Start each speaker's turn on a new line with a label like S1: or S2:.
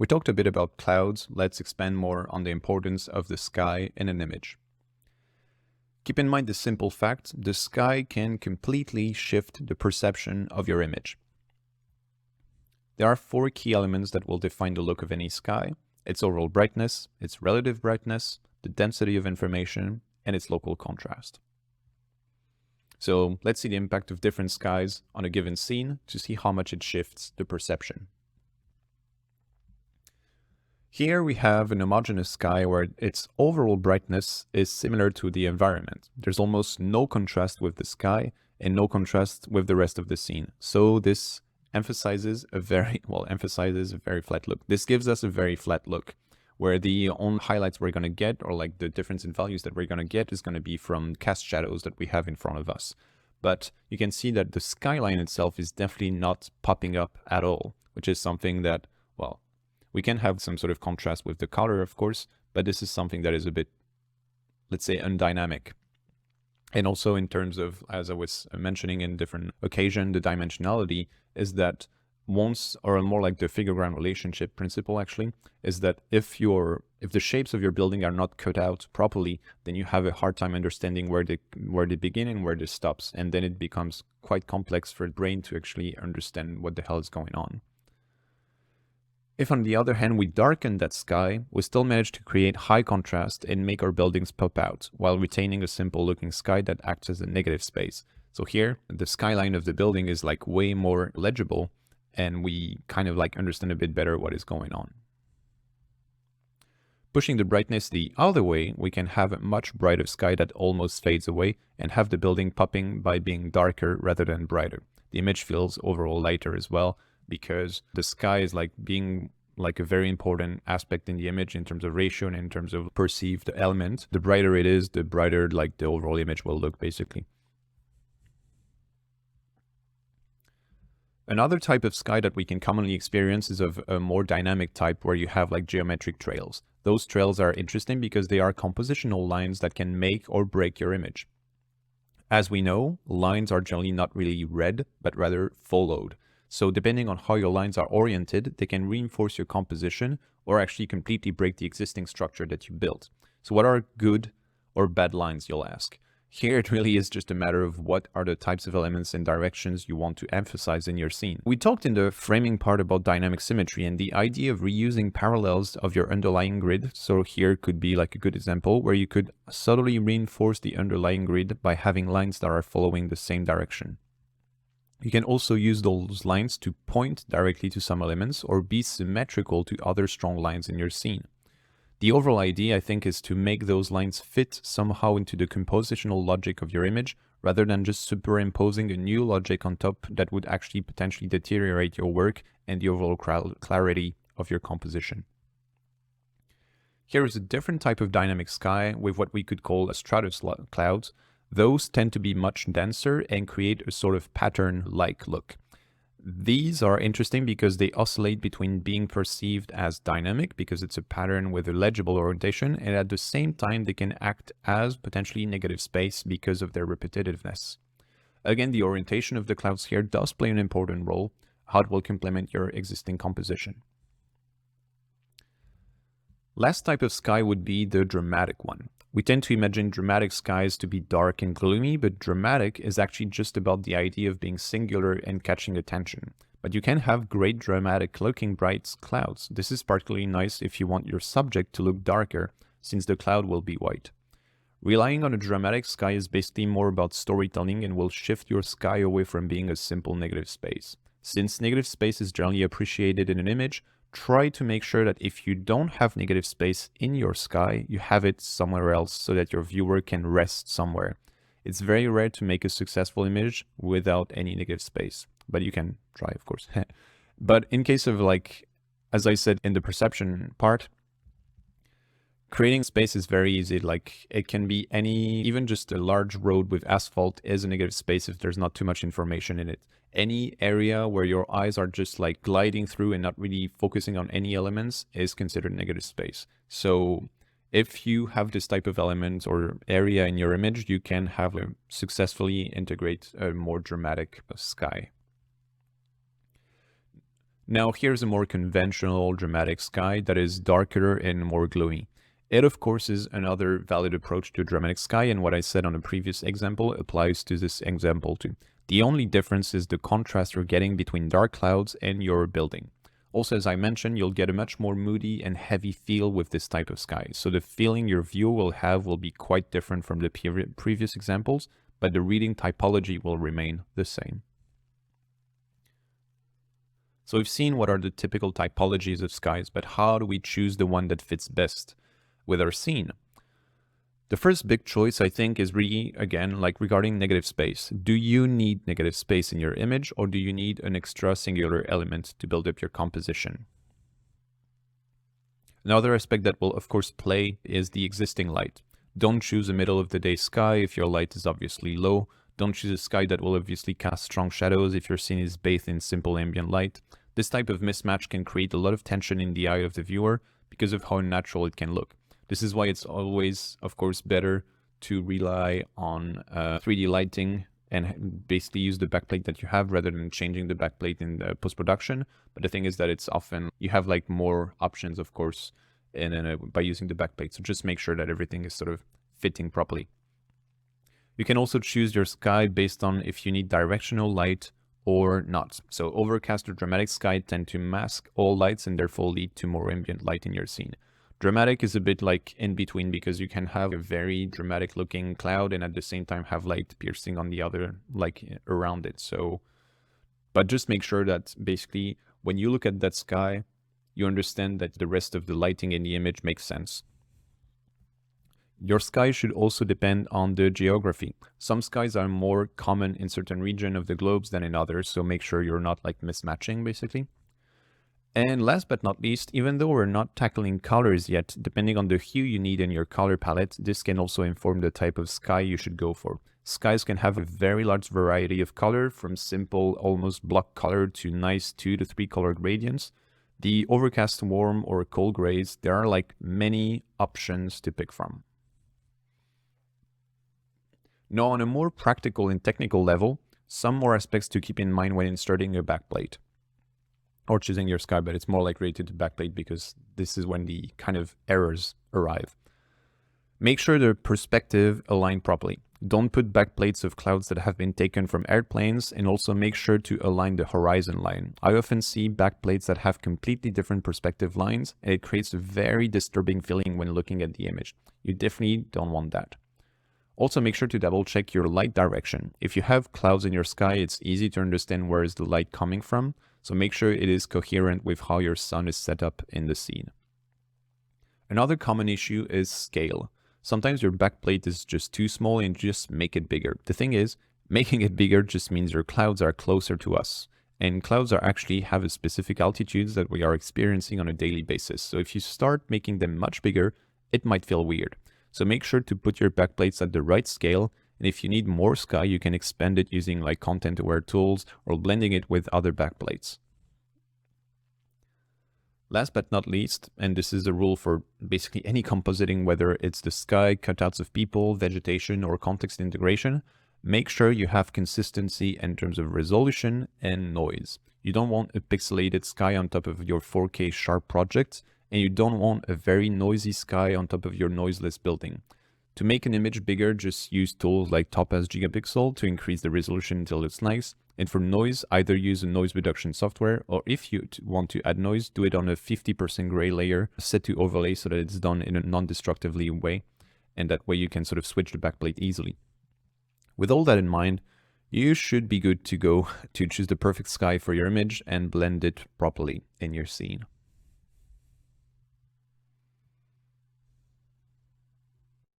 S1: We talked a bit about clouds. Let's expand more on the importance of the sky in an image. Keep in mind the simple fact, the sky can completely shift the perception of your image. There are 4 key elements that will define the look of any sky: its overall brightness, its relative brightness, the density of information, and its local contrast. So let's see the impact of different skies on a given scene to see how much it shifts the perception. Here we have an homogeneous sky where its overall brightness is similar to the environment. There's almost no contrast with the sky and no contrast with the rest of the scene. So this emphasizes a very flat look. This gives us a very flat look, where the only highlights we're going to get, or like the difference in values that we're going to get, is going to be from cast shadows that we have in front of us. But you can see that the skyline itself is definitely not popping up at all, which is something that, well, we can have some sort of contrast with the color, of course, but this is something that is a bit, let's say, undynamic. And also in terms of, as I was mentioning in different occasions, the dimensionality is that once, or more like the figure-ground relationship principle actually, is that if the shapes of your building are not cut out properly, then you have a hard time understanding where they begin and where they stops. And then it becomes quite complex for the brain to actually understand what the hell is going on. If on the other hand we darken that sky, we still manage to create high contrast and make our buildings pop out, while retaining a simple looking sky that acts as a negative space. So here, the skyline of the building is like way more legible, and we kind of like understand a bit better what is going on. Pushing the brightness the other way, we can have a much brighter sky that almost fades away and have the building popping by being darker rather than brighter. The image feels overall lighter as well, because the sky is like being like a very important aspect in the image in terms of ratio and in terms of perceived element. The brighter it is, the brighter like the overall image will look basically. Another type of sky that we can commonly experience is of a more dynamic type, where you have like geometric trails. Those trails are interesting because they are compositional lines that can make or break your image. As we know, lines are generally not really read, but rather followed. So depending on how your lines are oriented, they can reinforce your composition or actually completely break the existing structure that you built. So what are good or bad lines, you'll ask? Here it really is just a matter of what are the types of elements and directions you want to emphasize in your scene. We talked in the framing part about dynamic symmetry and the idea of reusing parallels of your underlying grid. So here could be like a good example where you could subtly reinforce the underlying grid by having lines that are following the same direction. You can also use those lines to point directly to some elements or be symmetrical to other strong lines in your scene. The overall idea, I think, is to make those lines fit somehow into the compositional logic of your image, rather than just superimposing a new logic on top that would actually potentially deteriorate your work and the overall clarity of your composition. Here is a different type of dynamic sky with what we could call a stratus clouds. Those tend to be much denser and create a sort of pattern-like look. These are interesting because they oscillate between being perceived as dynamic, because it's a pattern with a legible orientation, and at the same time they can act as potentially negative space because of their repetitiveness. Again, the orientation of the clouds here does play an important role, how it will complement your existing composition. Last type of sky would be the dramatic one. We tend to imagine dramatic skies to be dark and gloomy, but dramatic is actually just about the idea of being singular and catching attention. But you can have great dramatic looking bright clouds. This is particularly nice if you want your subject to look darker, since the cloud will be white. Relying on a dramatic sky is basically more about storytelling and will shift your sky away from being a simple negative space. Since negative space is generally appreciated in an image, try to make sure that if you don't have negative space in your sky, you have it somewhere else so that your viewer can rest somewhere. It's very rare to make a successful image without any negative space, but you can try, of course. But in case of, like, as I said in the perception part, creating space is very easy. Like, it can be even just a large road with asphalt is a negative space if there's not too much information in it. Any area where your eyes are just like gliding through and not really focusing on any elements is considered negative space. So if you have this type of element or area in your image, you can have successfully integrate a more dramatic sky. Now here's a more conventional dramatic sky that is darker and more glowy. It of course is another valid approach to dramatic sky, and what I said on a previous example applies to this example too. The only difference is the contrast you're getting between dark clouds and your building. Also, as I mentioned, you'll get a much more moody and heavy feel with this type of sky. So the feeling your view will have will be quite different from the previous examples, but the reading typology will remain the same. So we've seen what are the typical typologies of skies, but how do we choose the one that fits best with our scene? The first big choice, I think, is really, again, like regarding negative space. Do you need negative space in your image, or do you need an extra singular element to build up your composition? Another aspect that will, of course, play is the existing light. Don't choose a middle of the day sky if your light is obviously low. Don't choose a sky that will obviously cast strong shadows if your scene is bathed in simple ambient light. This type of mismatch can create a lot of tension in the eye of the viewer because of how natural it can look. This is why it's always, of course, better to rely on 3D lighting and basically use the backplate that you have rather than changing the backplate in the post-production. But the thing is that it's often, you have like more options, of course, by using the backplate. So just make sure that everything is sort of fitting properly. You can also choose your sky based on if you need directional light or not. So overcast or dramatic sky tend to mask all lights and therefore lead to more ambient light in your scene. Dramatic is a bit like in between because you can have a very dramatic looking cloud and at the same time have light piercing on the other, like around it. So, but just make sure that basically when you look at that sky, you understand that the rest of the lighting in the image makes sense. Your sky should also depend on the geography. Some skies are more common in certain regions of the globes than in others, so make sure you're not like mismatching basically. And last but not least, even though we're not tackling colors yet, depending on the hue you need in your color palette, this can also inform the type of sky you should go for. Skies can have a very large variety of color, from simple, almost block color to nice 2 to 3 color gradients. The overcast, warm, or cold grays, there are like many options to pick from. Now, on a more practical and technical level, some more aspects to keep in mind when inserting a backplate or choosing your sky, but it's more like related to backplate because this is when the kind of errors arrive. Make sure the perspective align properly. Don't put backplates of clouds that have been taken from airplanes, and also make sure to align the horizon line. I often see backplates that have completely different perspective lines, and it creates a very disturbing feeling when looking at the image. You definitely don't want that. Also, make sure to double check your light direction. If you have clouds in your sky, it's easy to understand where is the light coming from, so make sure it is coherent with how your sun is set up in the scene. Another common issue is scale. Sometimes your backplate is just too small and just make it bigger. The thing is, making it bigger just means your clouds are closer to us. And clouds are actually have a specific altitudes that we are experiencing on a daily basis. So if you start making them much bigger, it might feel weird. So make sure to put your backplates at the right scale, and if you need more sky, you can expand it using like content-aware tools or blending it with other backplates. Last but not least, and this is a rule for basically any compositing, whether it's the sky, cutouts of people, vegetation, or context integration, make sure you have consistency in terms of resolution and noise. You don't want a pixelated sky on top of your 4K sharp project, and you don't want a very noisy sky on top of your noiseless building. To make an image bigger, just use tools like Topaz Gigapixel to increase the resolution until it's nice. And for noise, either use a noise reduction software, or if you want to add noise, do it on a 50% gray layer set to overlay so that it's done in a non-destructively way. And that way you can sort of switch the backplate easily. With all that in mind, you should be good to go to choose the perfect sky for your image and blend it properly in your scene.